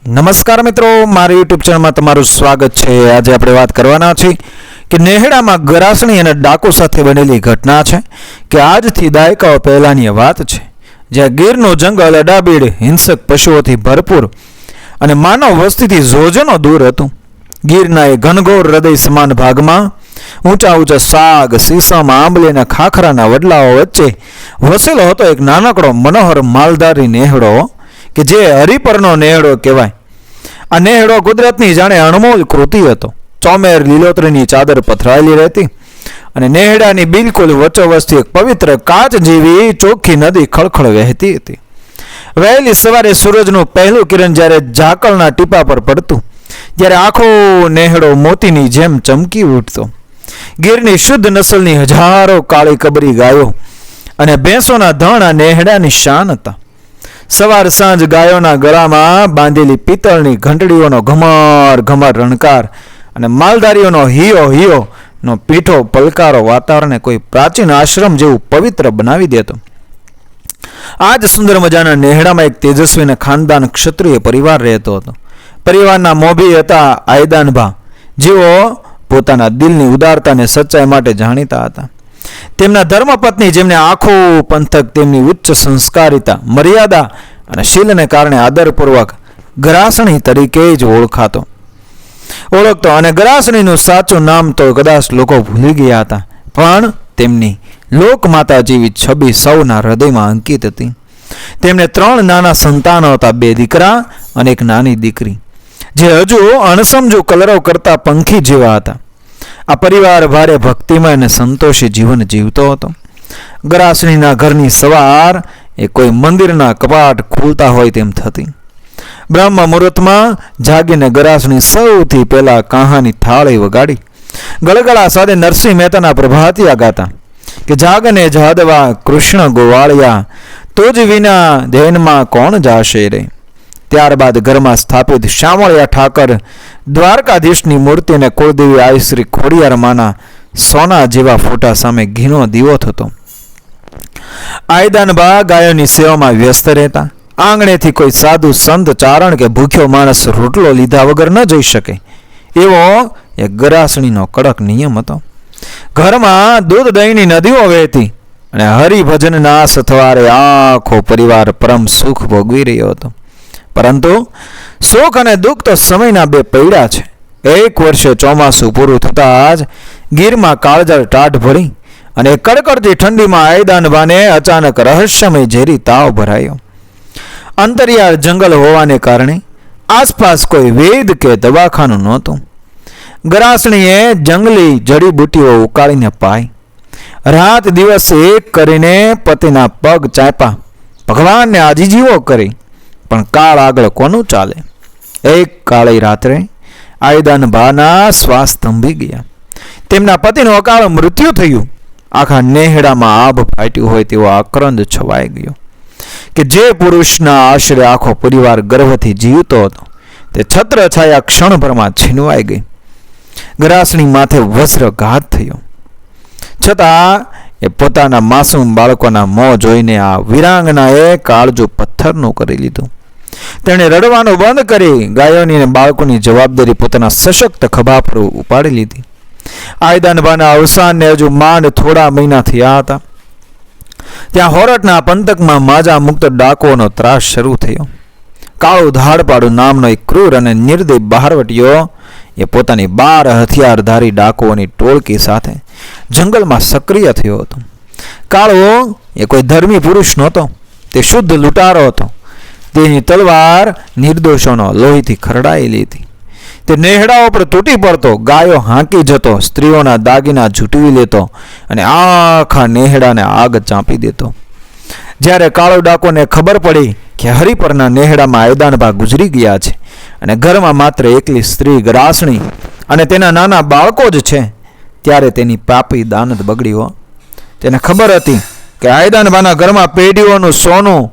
નમસ્કાર મિત્રો, મારી યુટ્યુબ ચેનલમાં તમારું સ્વાગત છે। આજે આપણે વાત કરવાના છીએ કે નેહડામાં ગરાસણી અને ડાકુ સાથે બનેલી ઘટના છે કે આજથી દાયકાઓ પહેલાંની વાત છે, જ્યાં ગીરનું જંગલ અડાબીડ હિંસક પશુઓથી ભરપૂર અને માનવ વસ્તીથી જોજનો દૂર હતું। ગીરના એ ઘનઘોર હૃદય સમાન ભાગમાં ઊંચા ઊંચા સાગ, સીસમ, આંબલી અને ખાખરાના વડલાઓ વચ્ચે વસેલો હતો એક નાનકડો મનોહર માલધારી નેહડો કે જે હરિપરનો નેહડો કહેવાય। આ નેહડો કુદરતની જાણે અણમોલ કૃતિ હતો। ચોમેર લીલોતરીની ચાદર પથરાયેલી રહેતી અને નેહડાની બિલકુલ વચ્ચોવચથી એક પવિત્ર કાચ જેવી ચોખ્ખી નદી ખળખળ વહેતી હતી। વહેલી સવારે સૂરજનું પહેલું કિરણ જ્યારે ઝાકળના ટીપા પર પડતું, જ્યારે આખો નેહડો મોતીની જેમ ચમકી ઉઠતો। ગીરની શુદ્ધ નસલની હજારો કાળી કબરી ગાયો અને ભેંસોના ધણ આ નેહડાની શાન હતા। સવાર સાંજ ગાયોના ગળામાં બાંધેલી પિત્તળની ઘંટડીઓનો ઘમર ઘમર રણકાર અને માલધારીઓનો હિયો હિયો નો પીઠો પલકારો વાતાવરણને કોઈ પ્રાચીન આશ્રમ જેવું પવિત્ર બનાવી દેતો। આજ સુંદર મજાના નેહડામાં એક તેજસ્વી અને ખાનદાન ક્ષત્રિય પરિવાર રહેતો હતો। પરિવારના મોભી હતા આયદાનભા, જેઓ પોતાના દિલની ઉદારતા અને સચ્ચાઈ માટે જાણીતા હતા। તેમના ધર્મપત્ની, જેમને આખું પંથક તેમની ઉચ્ચ સંસ્કારિતા, મર્યાદા અને શીલને કારણે આદરપૂર્વક ગરાસણી તરીકે જ ઓળખતો અને ગરાસણીનું સાચું નામ તો કદાચ લોકો ભૂલી ગયા હતા, પણ તેમની લોકમાતા જેવી છબી સૌના હૃદયમાં અંકિત હતી। તેમને 3 નાના સંતાનો હતા, 2 દીકરા અને એક નાની દીકરી, જે હજુ અણસમજુ કલરવ કરતા પંખી જેવા હતા। આ પરિવાર ભારે ભક્તિમય અને સંતોષી જીવન જીવતો હતો। ગરાસણીના ઘરની સવાર એ કોઈ મંદિરના કપાટ ખુલતા હોય તેમ થતી। બ્રહ્મ મુહૂર્તમાં જાગીને ગરાસણી સૌથી પહેલા કાહાની થાળી વગાડી ગળગળા સાથે નરસિંહ મહેતાના પ્રભાતિયા ગાતા કે જાગને જાદવા કૃષ્ણ ગોવાળિયા, તુજ વિના ધ્યાનમાં કોણ જાશે રે। ત્યારબાદ ઘરમાં સ્થાપિત શામળિયા ઠાકર દ્વારકાધીશની મૂર્તિને કુળદેવી આઈ શ્રી ખોડિયાર માના સોના જેવા ફોટા સામે ઘીનો દીવો થતો। આયદાનબા ગાયોની સેવામાં વ્યસ્ત રહેતા। આંગણેથી કોઈ સાધુ સંત ચારણ કે ભૂખ્યો માણસ રોટલો લીધા વગર ન જઈ શકે, એવો એક ગરાસણીનો કડક નિયમ હતો। ઘરમાં દૂધ દહીંની નદીઓ વહેતી અને હરિભજનના સથવારે આખો પરિવાર પરમ સુખ ભોગવી રહ્યો હતો। પરંતુ સુખ અને દુઃખ તો સમયના 2 પૈડા છે। એક વર્ષે ચોમાસું પૂરું થતાં જ ગીરમાં કાળજાળ ટાઢ ભરી અને કડકડતી ઠંડીમાં આયદાનભાને અચાનક રહસ્યમય ઝેરી તાવ ભરાયો। અંતરિયાળ જંગલ હોવાને કારણે આસપાસ કોઈ વેદ કે દવાખાનું નહોતું। ગરાસણીએ જંગલી જડીબુટીઓ ઉકાળીને પાઈ, રાત દિવસ એક કરીને પતિના પગ ચાંપ્યા, ભગવાનને આજીજીઓ કરી, પણ કાળ આગળ કોનું ચાલે। એક કાળી રાત્રે આયદાનભાના શ્વાસ થંભી ગયા। તેમના પતિનું અકાળ મૃત્યુ થયું। આખા નેહડામાં આભ ફાટ્યું હોય તેવો આક્રંદ છવાઈ ગયો કે જે પુરુષના આશરે આખો પરિવાર ગર્વથી જીવતો હતો, તે છત્ર છાયા ક્ષણભરમાં છીનવાઈ ગઈ। ગરાસણી માથે વજ્રઘાત થયો, છતાં એ પોતાના માસૂમ બાળકોના મોં જોઈને આ વીરાંગનાએ કાળજું પથ્થરનું કરી લીધું। તેણે રડવાનું બંધ કરી ગાયોની અને બાળકોની જવાબદારી પોતાના સશક્ત ખભા પર ઉપાડી લીધી। આયદાનભાના અવસાનને હજુ માંડ થોડા મહિના થયા હતા, ત્યાં હોરઠના પંથકમાં માજા મુક્ત ડાકોનો ત્રાસ શરૂ થયો। કાળું ધાડપાડું નામનો એક ક્રૂર અને નિર્દય બહારવટીયો એ પોતાની 12 હથિયારધારી ડાકોની ટોળકી સાથે જંગલમાં સક્રિય થયો હતો। કાળો એ કોઈ ધર્મી પુરુષ નહોતો, તે શુદ્ધ લૂંટારો હતો। તેની તલવાર નિર્દોષોનો લોહીથી ખરડાયેલી હતી। તે નેહડાઓ પર તૂટી પડતો, ગાયો હાંકી જતો, સ્ત્રીઓના દાગીના ઝૂંટવી લેતો અને આખા નેહડાને આગ ચાંપી દેતો। જ્યારે કાળો ડાકોને ખબર પડી કે હરિપરના નેહડામાં આયદાનભા ગુજરી ગયા છે અને ઘરમાં માત્ર એકલી સ્ત્રી ગરાસણી અને તેના નાના બાળકો જ છે, ત્યારે તેની પાપી દાનત બગડી હો। તેને ખબર હતી કે આયદાનભાના ઘરમાં પેઢીઓનું સોનું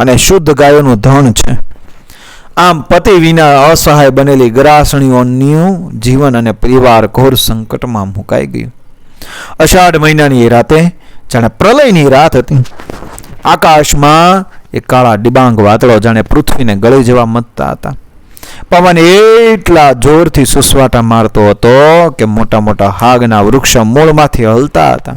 અને શુદ્ધ ગાયોનું ધન છે। આમ પતિ વિના અસહાય બનેલી ગરાસણીઓનું જીવન અને પરિવાર ઘોર સંકટમાં મુકાઈ ગયું। અષાઢ મહિનાની રાતે જાણે પ્રલયની રાત હતી। આકાશમાં એ કાળા ડિબાંગ વાદળો જાણે પૃથ્વીને ગળી જવા મથતા હતા। પવન એટલા જોરથી સુસવાટા મારતો હતો કે મોટા મોટા હાગના વૃક્ષ મૂળમાંથી હલતા હતા.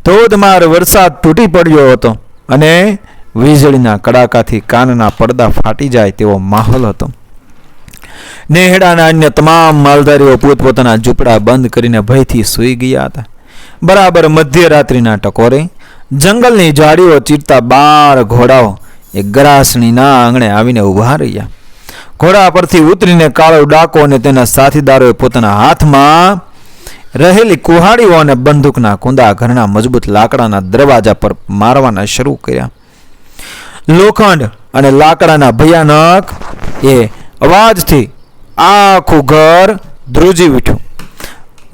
ધોધમાર વરસાદ તૂટી પડ્યો હતો અને વીજળીના કડાકાથી કાનના પડદા ફાટી જાય તેવો માહોલ હતો. નેહડાના અન્ય તમામ માલધારીઓ પોતપોતાના ઝૂંપડા બંધ કરીને ભયથી સૂઈ ગયા હતા. બરાબર મધ્યરાત્રિના ટકોરે જંગલની ઝાડીઓ ચીરતા 12 ઘોડાઓ એ ગરાસણીના આંગણે આવીને ઊભા રહ્યા. ઘોડા પરથી ઉતરીને કાળો ડાકો અને તેના સાથીદારોએ પોતાના હાથમાં રહેલી કુહાડીઓ અને બંદૂકના કુંદા ઘરના મજબૂત લાકડાના દરવાજા પર મારવાના શરૂ કર્યા. લોખંડ અને લાકડાના ભયાનક એ અવાજથી આખું ઘર ધ્રુજી ઉઠ્યું.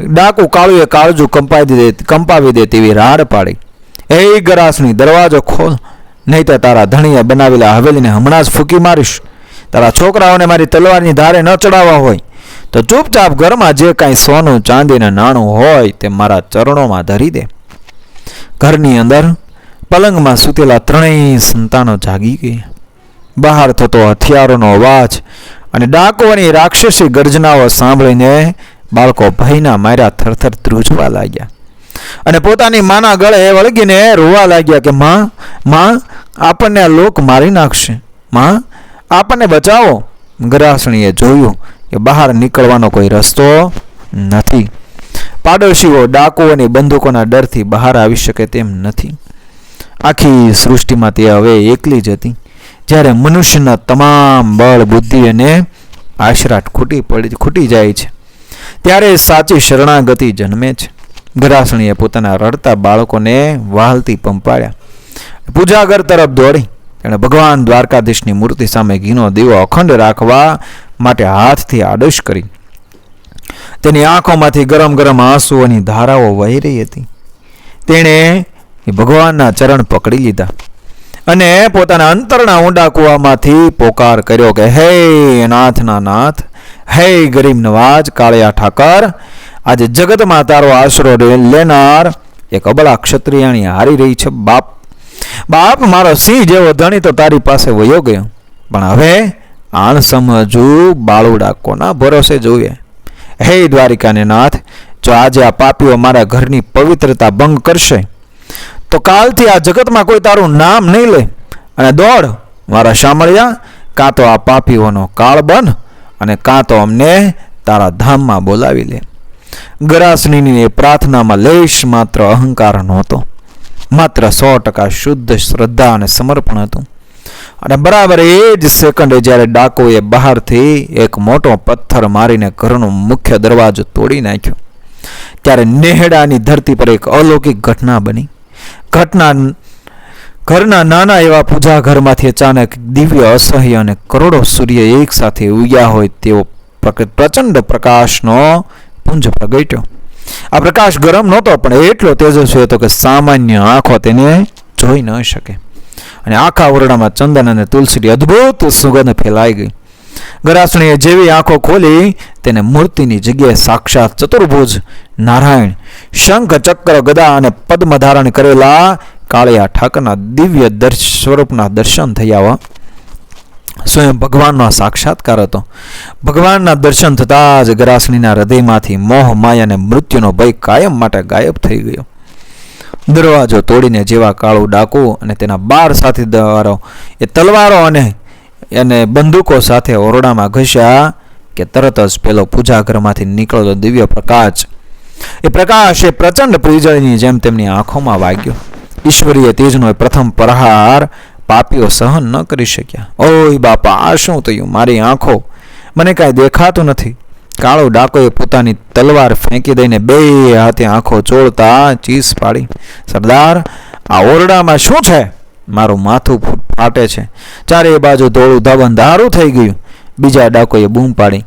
ડાકુ કાળુએ કાળજું કંપાવી દે તેવી રાડ પાડી. એ ગરાસણી, દરવાજો ખોલ, નહીં તો તારા ધણીએ બનાવેલા હવેલીને હમણાં જ ફૂંકી મારીશ. તારા છોકરાઓને મારી તલવારની ધારે ન ચડાવવા હોય તો ચૂપચાપ ઘરમાં જે કાંઈ સોનું ચાંદીને નાણું હોય તે મારા ચરણોમાં ધરી દે. ઘરની અંદર પલંગમાં સૂતેલા 3 સંતાનો જાગી ગયા. બહાર થતો હથિયારોનો અવાજ અને ડાકોની રાક્ષસી ગર્જનાઓ સાંભળીને બાળકો ભયના માર્યા થરથર ધ્રુજવા લાગ્યા અને પોતાની માના ગળે વળગીને રોવા લાગ્યા કે માં આપણને આ લોક મારી નાખશે, માં આપણને બચાવો. ગરાસણીએ જોયું કે બહાર નીકળવાનો કોઈ રસ્તો નથી. પાડોશીઓ ડાકુઓની બંદૂકોના ડરથી બહાર આવી શકે તેમ નથી. આખી સૃષ્ટિમાં તે હવે એકલી જ હતી. જ્યારે મનુષ્યના તમામ બળ, બુદ્ધિ અને આશરાટ ખૂટી જાય છે ત્યારે સાચી શરણાગતિ જન્મે છે. ગરાસણીએ પોતાના રડતા બાળકોને વહાલથી પંપાળ્યા. પૂજાઘર તરફ દોડી તેણે ભગવાન દ્વારકાધીશની મૂર્તિ સામે ઘીનો દીવો અખંડ રાખવા માટે હાથથી આદેશ કરી. તેની આંખોમાંથી ગરમ ગરમ આંસુઓની ધારાઓ વહી રહી હતી. તેણે ભગવાનના ચરણ પકડી લીધા અને પોતાના અંતરના ઊંડા કૂવામાંથી પોકાર કર્યો કે હે નાથના નાથ, હે ગરીબ નવાજ કાળિયા ઠાકર, આજે જગતમાં તારો આશરો લેનાર એક અબળા ક્ષત્રિયાણી હારી રહી છે. બાપ મારો સિંહ જેવો ધણી તો તારી પાસે વયો ગયો, પણ હવે આણ સમજવું બાળુડા કોના ભરોસે જોઈએ. હે દ્વારિકાને નાથ, જો આજે આ પાપીઓ મારા ઘરની પવિત્રતા ભંગ કરશે તો કાલથી આ જગતમાં કોઈ તારું નામ નહીં લે. અને દોડ મારા શામળિયા, કાં તો આ પાપીઓનો કાળ બન અને કાં તો અમને તારા ધામમાં બોલાવી લે. ગરાસણીની પ્રાર્થનામાં લેશ માત્ર અહંકાર નહોતો, માત્ર 100% શુદ્ધ શ્રદ્ધા અને સમર્પણ હતું. અને બરાબર એ જ સેકન્ડે જ્યારે ડાકોએ બહારથી એક મોટો પથ્થર મારીને ઘરનો મુખ્ય દરવાજો તોડી નાખ્યો ત્યારે નેહડાની ધરતી પર એક અલૌકિક ઘટના બની. ઘરના નાના એવા પૂજા ઘરમાંથી અચાનક દિવ્ય, અસહ્ય અને કરોડો સૂર્ય એક સાથે ઉગ્યા હોય તેવો પ્રચંડ પ્રકાશનો પુંજ પ્રગટ્યો. આ પ્રકાશ ગરમ નહોતો, પણ એટલો તેજસ્વી હતો કે સામાન્ય આંખો તેને જોઈ ન શકે. અને આખા ઓરડામાં ચંદન અને તુલસીની અદ્ભુત સુગંધ ફેલાઈ ગઈ. ગરાસણીએ જેવી આંખો ખોલી તેને મૂર્તિની જગ્યાએ સાક્ષાત ચતુર્ભુજ નારાયણ, શંખ, ચક્ર, ગદા અને પદ્મ ધારણ કરેલા કાળિયા ઠાકરના દિવ્ય સ્વરૂપના દર્શન થયા. સ્વયં ભગવાનનો સાક્ષાત્કાર હતો. ભગવાનના દર્શન થતાં જ ગરાસણીના હૃદયમાંથી મોહ, માયા અને મૃત્યુનો ભય કાયમ માટે ગાયબ થઈ ગયો. દરવાજો તોડીને જેવા કાળું ડાકુ અને તેના 12 સાથીદારો એ તલવારો અને બંદૂકો સાથે ઓરડામાં ઘસ્યા કે તરત જ પેલો પૂજાઘરમાંથી નીકળતો દિવ્ય પ્રકાશ એ પ્રચંડ વીજળીની જેમ તેમની આંખોમાં વાગ્યો. ઈશ્વરીય તેજનો પ્રથમ પ્રહાર પાપીઓ સહન ન કરી શક્યા. ઓય બાપા, આ શું થયું? મારી આંખો, મને કાંઈ દેખાતું નથી. કાળો ડાકોએ પોતાની તલવાર ફેંકી દઈને 2 હાથે આંખો ચોળતા ચીસ પાડી. સરદાર, આ ઓરડામાં શું છે? મારું માથું ફાટે છે. ચારે બાજુ ધોળું અંધારું થઈ ગયું. બીજા ડાકોએ બૂમ પાડી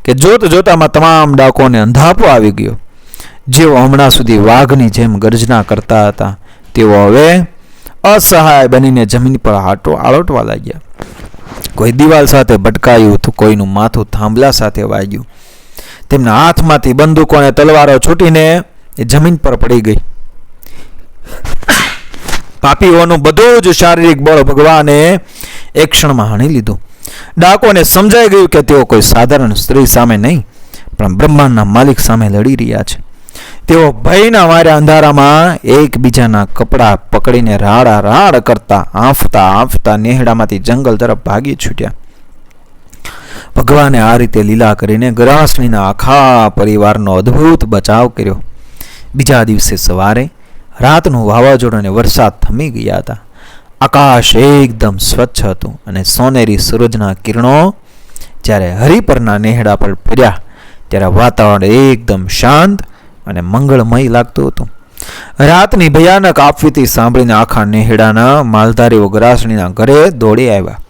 કે જોતામાં તમામ ડાકોને અંધાપો આવી ગયો. જેઓ હમણાં સુધી વાઘની જેમ ગર્જના કરતા હતા તેઓ હવે અસહાય બનીને જમીન પર આળોટવા લાગ્યા. કોઈ દિવાલ સાથે ભટકાયું તો કોઈનું માથું થાંભલા સાથે વાગ્યું. તેમના હાથમાંથી બંદૂકો અને તલવારો છૂટીને એ જમીન પર પડી ગઈ. પાપીઓનું બધું જ શારીરિક બળ ભગવાને એક ક્ષણમાં હાણી લીધું. ડાકોને સમજાઈ ગયું કે તેઓ કોઈ સાધારણ સ્ત્રી સામે નહીં પણ બ્રહ્માંડના માલિક સામે લડી રહ્યા છે. તેઓ ભયના માર્યા અંધારામાં એકબીજાના કપડાં પકડીને રાડા રાડ કરતા આંફતા આંફતા નેહડામાંથી જંગલ તરફ ભાગી છૂટ્યા. ભગવાને આ રીતે લીલા કરીને ગરાસણીના આખા પરિવારનો અદ્ભુત બચાવ કર્યો. બીજા દિવસે સવારે રાતનું વાવાઝોડું અને વરસાદ થમી ગયા હતા. આકાશ એકદમ સ્વચ્છ હતું અને સોનેરી સૂરજના કિરણો જ્યારે હરિપરના નેહડા પર પડ્યા ત્યારે વાતાવરણ એકદમ શાંત અને મંગળમય લાગતું હતું. રાતની ભયાનક આપવીતી સાંભળીને આખા નેહડાના માલધારીઓ ગરાસણીના ઘરે દોડી આવ્યા.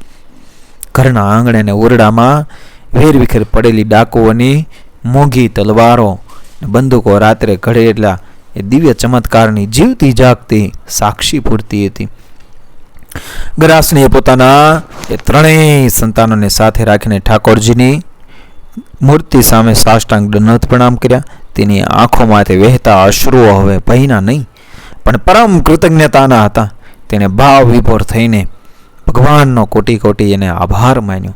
ઘરના આંગણે અને ઓરડામાં વેરવિખેર પડેલી ડાકુઓની મોંઘી તલવારો બંદૂકો રાત્રે ઘડેલા એ દિવ્ય ચમત્કારની જીવતી જાગતી સાક્ષી પૂરતી હતી. ગરાસણીએ પોતાના એ ત્રણેય સંતાનોને સાથે રાખીને ઠાકોરજીની મૂર્તિ સામે સાષ્ટાંગ દંડવત પ્રણામ કર્યા. તેની આંખોમાંથી વહેતા અશ્રુઓ હવે ભયના નહીં પણ પરમ કૃતજ્ઞતાના હતા. તેણે ભાવ વિભોર થઈને ભગવાનનો કોટી કોટી એને આભાર માન્યો.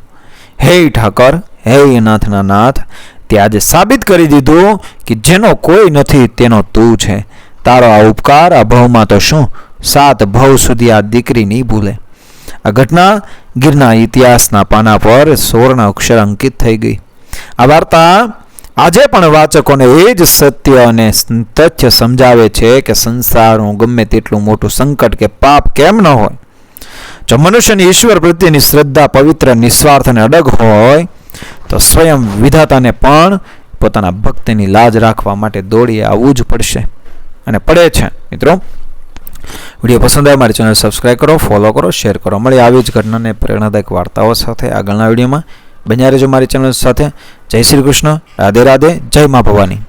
હે ઠાકર, હે નાથના નાથ, તે આજે સાબિત કરી દીધું કે જેનો કોઈ નથી તેનો તું છે. તારો આ ઉપકાર આ ભવમાં તો શું 7 ભવ સુધી આ દીકરી નહીં ભૂલે. આ ઘટના ગીરના ઇતિહાસના પાના પર સુવર્ણ અક્ષર અંકિત થઈ ગઈ. આ વાર્તા આજે પણ વાચકોને એ જ સત્ય અને તથ્ય સમજાવે છે કે સંસારનું ગમે તેટલું મોટું સંકટ કે પાપ કેમ ન હોય, જો મનુષ્યની ઈશ્વર પ્રત્યેની શ્રદ્ધા પવિત્ર, નિસ્વાર્થ અને અડગ હોય તો સ્વયં વિધાતાને પણ પોતાના ભક્તિની લાજ રાખવા માટે દોડી આવવું જ પડશે અને પડે છે. મિત્રો, વિડીયો પસંદ આવે મારી ચેનલ સબસ્ક્રાઈબ કરો, ફોલો કરો, શેર કરો. મળી આવી જ ઘટનાને પ્રેરણાદાયક વાર્તાઓ સાથે આગળના વિડીયોમાં. બન્યા રહેજો મારી ચેનલ સાથે. જય શ્રી કૃષ્ણ, રાધે રાધે, જય મા ભવાની.